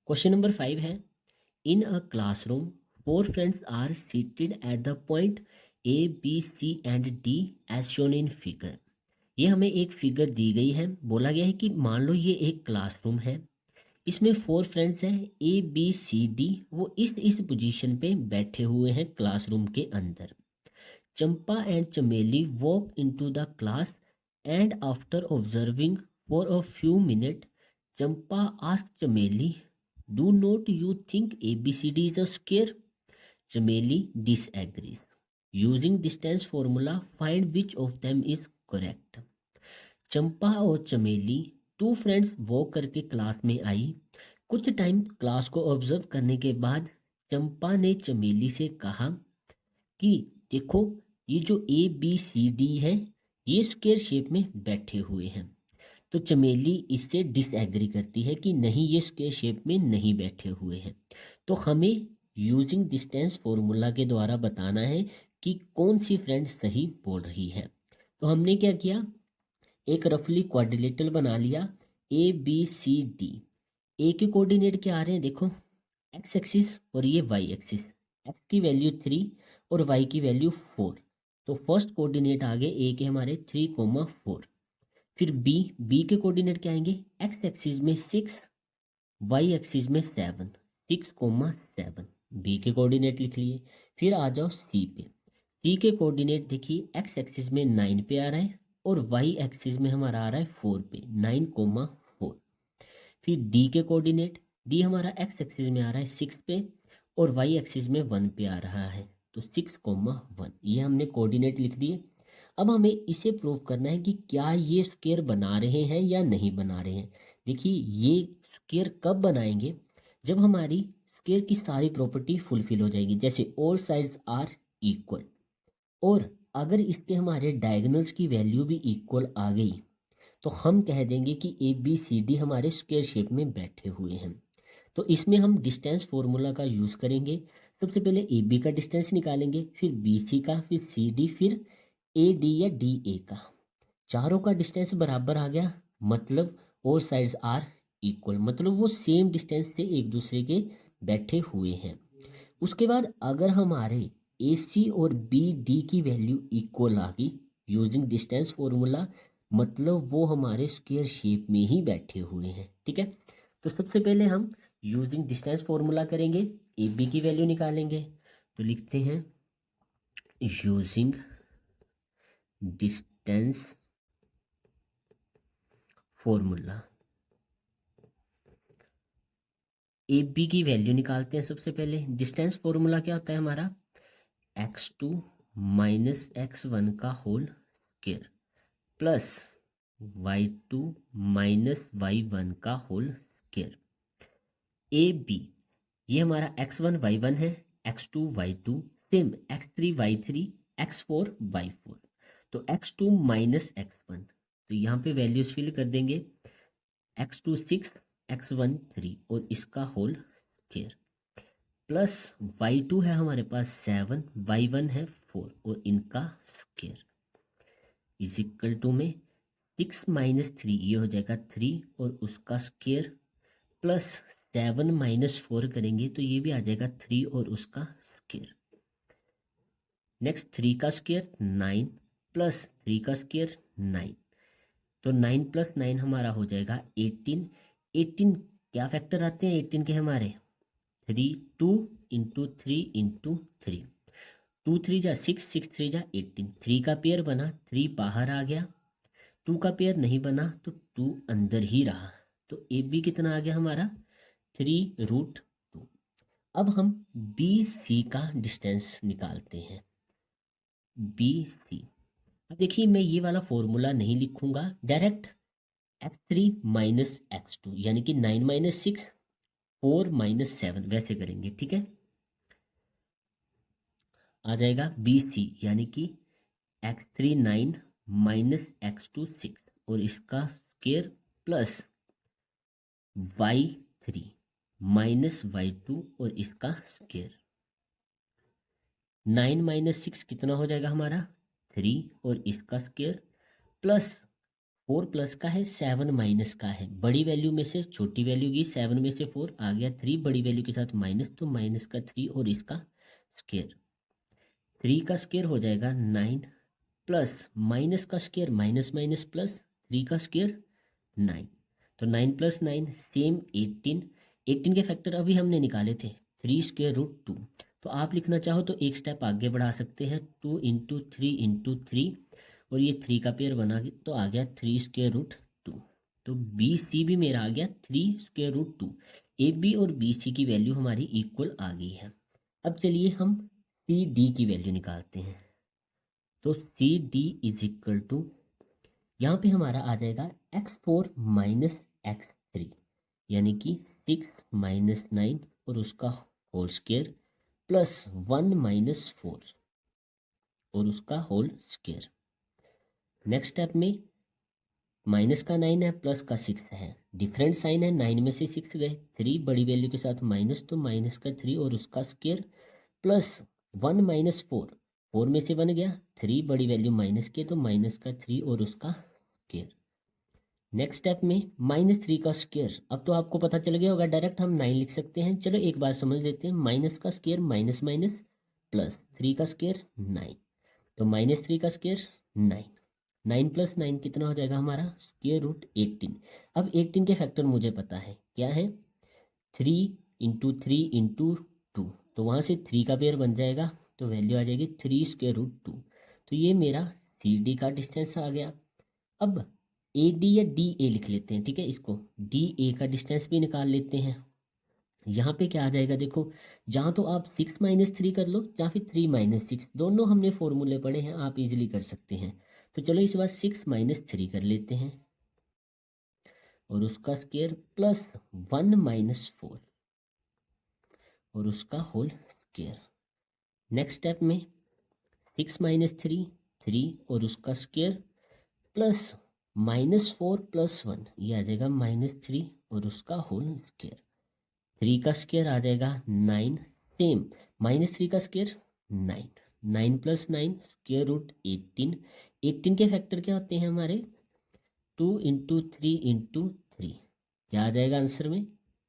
Question number 5 है, in a classroom 4 friends are seated at the point A B C and D as shown in figure. ये हमें एक figure दी गई है, बोला गया है कि मान लो ये एक क्लासरूम है, इसमें 4 फ्रेंड्स हैं ए बी सी डी, वो इस पोजीशन पे बैठे हुए हैं क्लासरूम के अंदर। Champa and Chameli walk into the class and after observing for a few minute Champa ask Chameli, do not you think ABCD is a square? Chameli disagrees. Using distance formula, find which of them is correct. चंपा और चमेली 2 friends walk करके class में आई। कुछ time class को observe करने के बाद चंपा ने चमेली से कहा कि देखो, ये जो ABCD है ये स्क्वायर शेप में बैठे हुए हैं। तो चमेली इससे डिसएग्री करती है कि नहीं, ये स्क्वायर शेप में नहीं बैठे हुए हैं। तो हमें यूजिंग डिस्टेंस फॉर्मूला के द्वारा बताना है कि कौन सी फ्रेंड सही बोल रही है। तो हमने क्या किया, एक रफली क्वाड्रिलेटरल बना लिया ABCD। ए के कोऑर्डिनेट क्या आ रहे हैं, देखो एक्स एक्सिस और ये वाई एक्सिस। एक्स की वैल्यू 3 और वाई की वैल्यू 4। तो फर्स्ट कोऑर्डिनेट आ गए ए के हमारे 3,4। फिर बी के कोऑर्डिनेट क्या आएंगे, एक्स एक्सिस में 6, वाई एक्सिस में 7, 6,7। बी के कोऑर्डिनेट लिख लिए। फिर आ जाओ सी पे। सी के कोऑर्डिनेट देखिए, एक्स एक्सिस में 9 पे आ रहा है और वाई एक्सिस में हमारा आ रहा है 4 पे, 9,4। फिर डी के कोऑर्डिनेट, डी हमारा एक्स एक्सिस में आ रहा है 6 पे और वाई एक्सिस में 1 पे आ रहा है, तो 6,1। ये हमने कोऑर्डिनेट लिख दिए। अब हमें इसे प्रूव करना है कि क्या ये स्क्वायर बना रहे हैं या नहीं बना रहे हैं। देखिए, ये स्क्वायर कब बनाएंगे, जब हमारी स्क्वायर की सारी प्रॉपर्टी फुलफिल हो जाएगी, जैसे ऑल साइड्स आर इक्वल, और अगर इसके हमारे डायगोनल्स की वैल्यू भी इक्वल आ गई तो हम कह देंगे कि ABCD हमारे स्क्वायर शेप में बैठे हुए हैं। तो इसमें हम डिस्टेंस फॉर्मूला का यूज़ करेंगे। सबसे पहले AB का डिस्टेंस निकालेंगे, फिर BC का, फिर CD, फिर AD या DA का। चारों का डिस्टेंस बराबर आ गया, मतलब ऑल साइड्स आर इक्वल, मतलब वो सेम डिस्टेंस से एक दूसरे के बैठे हुए हैं। उसके बाद अगर हमारे AC और BD की वैल्यू इक्वल आ गई यूजिंग डिस्टेंस फॉर्मूला, मतलब वो हमारे स्क्वायर शेप में ही बैठे हुए हैं। ठीक है, तो सबसे पहले हम यूजिंग डिस्टेंस फॉर्मूला करेंगे, AB की वैल्यू निकालेंगे। तो लिखते हैं यूजिंग डिस्टेंस फॉर्मूला। AB की वैल्यू निकालते हैं। सबसे पहले डिस्टेंस फॉर्मूला क्या होता है हमारा, x2 माइनस x1 का whole square plus y2 minus y1 का होल स्क्वायर। AB ये हमारा x1 y1 है, x2 y2, same x3 y3, x4 y4। तो x2 माइनस x1, तो यहाँ पे वैल्यूज फिल कर देंगे, x2 6, x1 3 और इसका होल स्क्वायर प्लस y2 है हमारे पास 7, y1 है 4 और इनका स्क्वायर इज इक्वल टू में 6 माइनस 3, ये हो जाएगा 3 और उसका स्क्वायर प्लस 7 माइनस 4 करेंगे तो ये भी आ जाएगा 3 और उसका स्क्वायर। नेक्स्ट 3 का स्क्वायर 9 प्लस 3 का स्क्वायर 9, तो 9 प्लस 9 हमारा हो जाएगा 18। 18 क्या फैक्टर आते हैं 18 के हमारे, 3, 2 इंटू 3 इंटू 3, 2 3 जा 6, 6 3 जा 18। 3 का पेयर बना, 3 बाहर आ गया, 2 का पेयर नहीं बना तो 2 अंदर ही रहा। तो AB कितना आ गया हमारा 3√2। अब हम BC का डिस्टेंस निकालते हैं। BC, अब देखिए मैं ये वाला फॉर्मूला नहीं लिखूंगा, डायरेक्ट x3 माइनस x2 यानी कि 9 माइनस 6, 4 माइनस 7 वैसे करेंगे। ठीक है, आ जाएगा BC यानी कि x3 9 माइनस x2 6 और इसका square plus y3 minus y2 और इसका स्क्वायर। 9 माइनस 6 कितना हो जाएगा हमारा 3 और इसका स्क्वायर प्लस 4 प्लस का है, 7 माइनस का है। बड़ी वैल्यू में से छोटी वैल्यू की, 7 में से 4 आ गया 3, बड़ी वैल्यू के साथ माइनस, तो माइनस का 3 और इसका स्क्वायर। 3 का स्क्वायर हो जाएगा 9 प्लस माइनस का स्क्वायर माइनस माइनस प्लस 3 का स्क्वायर 9। तो 9 प्लस 9 सेम 18। 18 के फैक्टर अभी हमने निकाले थे 3 स्क्वायर रूट 2। तो आप लिखना चाहो तो एक स्टेप आगे बढ़ा सकते हैं, 2 इंटू 3 इंटू 3, और ये 3 का पेयर बना तो आ गया 3 स्क्वायर रूट 2। तो बी सी भी मेरा आ गया 3 स्क्वायर रूट 2। ए बी और बी सी की वैल्यू हमारी इक्वल आ गई है। अब चलिए हम सी डी की वैल्यू निकालते हैं। तो C D is equal to, यहाँ पे हमारा आ जाएगा x4 माइनस x3, यानी कि 6 माइनस 9 और उसका होल स्क्वायर प्लस 1 माइनस 4 और उसका होल स्क्वायर। नेक्स्ट स्टेप में माइनस का 9 है, प्लस का 6 है, डिफरेंट साइन है, 9 में से 6 गए, 3 बड़ी वैल्यू के साथ माइनस, तो माइनस का 3 और उसका स्क्वायर प्लस 1 माइनस 4, 4 में से 1 गया, 3 बड़ी वैल्यू माइनस के, तो माइनस का 3 और उसका स्क्वायर। नेक्स्ट स्टेप में माइनस 3 का स्क्वायर। अब तो आपको पता चल गया होगा, डायरेक्ट हम 9 लिख सकते हैं। चलो एक बार समझ लेते हैं, माइनस का स्क्वायर माइनस माइनस प्लस 3 का स्क्वायर 9, तो माइनस 3 का स्क्वायर 9। 9 प्लस 9 कितना हो जाएगा हमारा, स्क्वायर रूट 18। अब 18 के फैक्टर मुझे पता है क्या है, 3 इंटू 3 इंटू 2, तो वहाँ से 3 का पेयर बन जाएगा, तो वैल्यू आ जाएगी 3 स्क्वायर रूट 2। तो ये मेरा सी डी का डिस्टेंस आ गया। अब ए डी या डी ए लिख लेते हैं, ठीक है, इसको डी ए का डिस्टेंस भी निकाल लेते हैं। यहाँ पे क्या आ जाएगा देखो, जहाँ तो आप 6 माइनस 3 कर लो या फिर 3 माइनस 6, दोनों हमने फॉर्मूले पढ़े हैं, आप इजीली कर सकते हैं। तो चलो इस बार 6 माइनस 3 कर लेते हैं और उसका स्क्वायर प्लस 1 माइनस 4 और उसका होल स्क्वायर। नेक्स्ट स्टेप में 6 माइनस 3 3 और उसका स्क्वायर प्लस माइनस 4 प्लस 1, ये आ जाएगा माइनस 3 और उसका होल स्क्वायर। 3 का स्क्वायर आ जाएगा 9, सेम माइनस 3 का स्क्वायर 9, 9 प्लस 9 स्क्वायर रूट 18। 18 के फैक्टर क्या होते हैं हमारे, 2 इंटू 3 इंटू 3, क्या आ जाएगा आंसर में,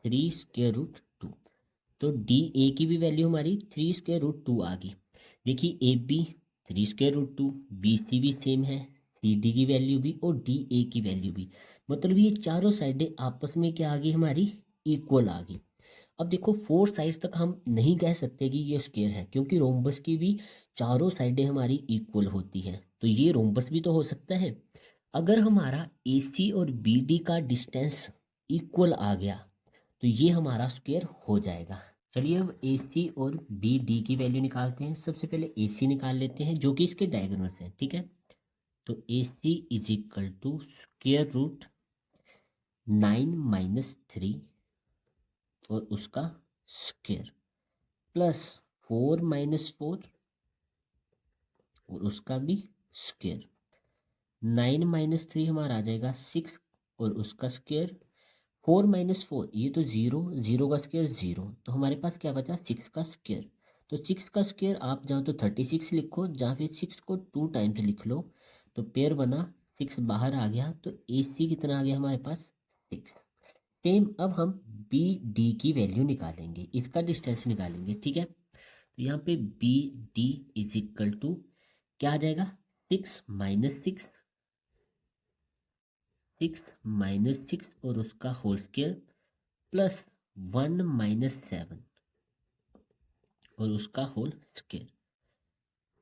3 स्क्वायर रूट 2। तो डी ए की भी वैल्यू हमारी 3 स्क्वायर रूट 2 आ गई। देखिए A B 3 square root 2, B C भी सेम है, सी डी की वैल्यू भी और डी ए की वैल्यू भी, मतलब ये चारों साइडें आपस में क्या आ गई हमारी, इक्वल आ गई। अब देखो 4 साइड्स तक हम नहीं कह सकते कि ये स्क्वायर है, क्योंकि रोम्बस की भी चारों साइडें हमारी इक्वल होती हैं, तो ये रोम्बस भी तो हो सकता है। अगर हमारा ए सी और बी डी का डिस्टेंस इक्वल आ गया तो ये हमारा स्क्वायर हो जाएगा। चलिए अब ए सी और बी डी की वैल्यू निकालते हैं। सबसे पहले ए सी निकाल लेते हैं जो कि इसके डायगोनल्स है, ठीक है। तो A C is equal to square root 9 minus 3 और उसका स्क्वायर प्लस 4 माइनस 4 और उसका भी स्क्वायर। 9 माइनस 3 हमारा आ जाएगा 6 और उसका स्क्वायर। 4 माइनस 4 ये तो 0, 0 का स्क्वायर 0, तो हमारे पास क्या बचा, 6 का स्क्वायर। तो 6 का स्क्वायर आप जहाँ तो 36 लिखो, जहाँ फिर 6 को 2 टाइम्स लिख लो, तो पेयर बना, 6 बाहर आ गया, तो ए सी कितना आ गया हमारे पास, 6। सेम अब हम बी डी की वैल्यू निकालेंगे, इसका डिस्टेंस निकालेंगे, ठीक है। तो यहाँ पे B D is equal to क्या आ जाएगा, 6 माइनस 6, 6 माइनस 6 और उसका होल स्क्वायर प्लस 1 माइनस 7 और उसका होल स्क्वायर।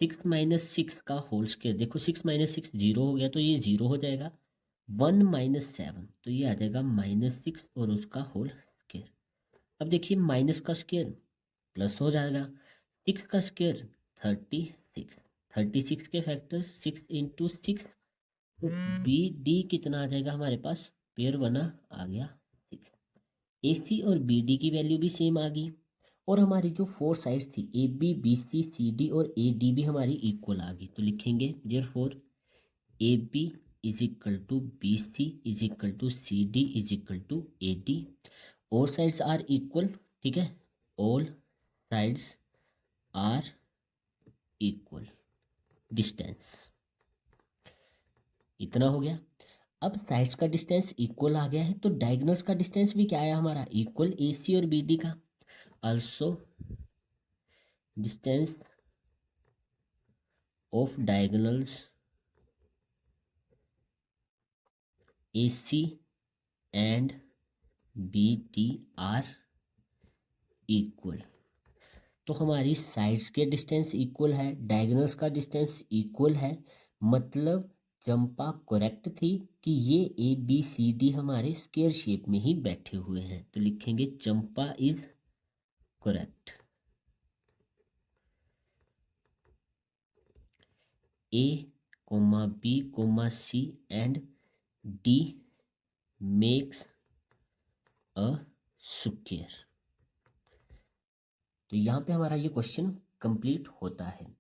6 माइनस 6 का होल स्क्वायर, देखो 6 माइनस 6 जीरो हो गया, तो ये जीरो हो जाएगा। 1 माइनस 7 तो ये आ जाएगा माइनस 6 और उसका होल स्क्वायर। अब देखिए माइनस का स्क्वायर प्लस हो जाएगा, 6 का स्क्वायर 36, 36 के फैक्टर 6 इंटू 6, तो बी डी कितना आ जाएगा हमारे पास, पेयर बना आ गया 6। ए सी और बी डी की वैल्यू भी सेम आ गई, और हमारी जो 4 साइड्स थी A B B C C D और ए डी भी हमारी इक्वल आ गई। तो लिखेंगे therefore A B is equal to B C is equal to C D is equal to A D. All sides are equal, ठीक है, all sides are equal distance, इतना हो गया। अब साइड्स का डिस्टेंस इक्वल आ गया है, तो डायगोनल्स का डिस्टेंस भी क्या आया हमारा, इक्वल ए सी और बी डी का। also distance of diagonals AC and BD are equal। तो हमारी साइड्स के डिस्टेंस इक्वल है, डायगोनल्स का डिस्टेंस इक्वल है, मतलब चंपा करेक्ट थी कि ये ए बी सी डी हमारे स्क्वायर शेप में ही बैठे हुए हैं। तो लिखेंगे Champa is correct. A, B, C and D makes a square। तो यहाँ पे हमारा ये क्वेश्चन कंप्लीट होता है।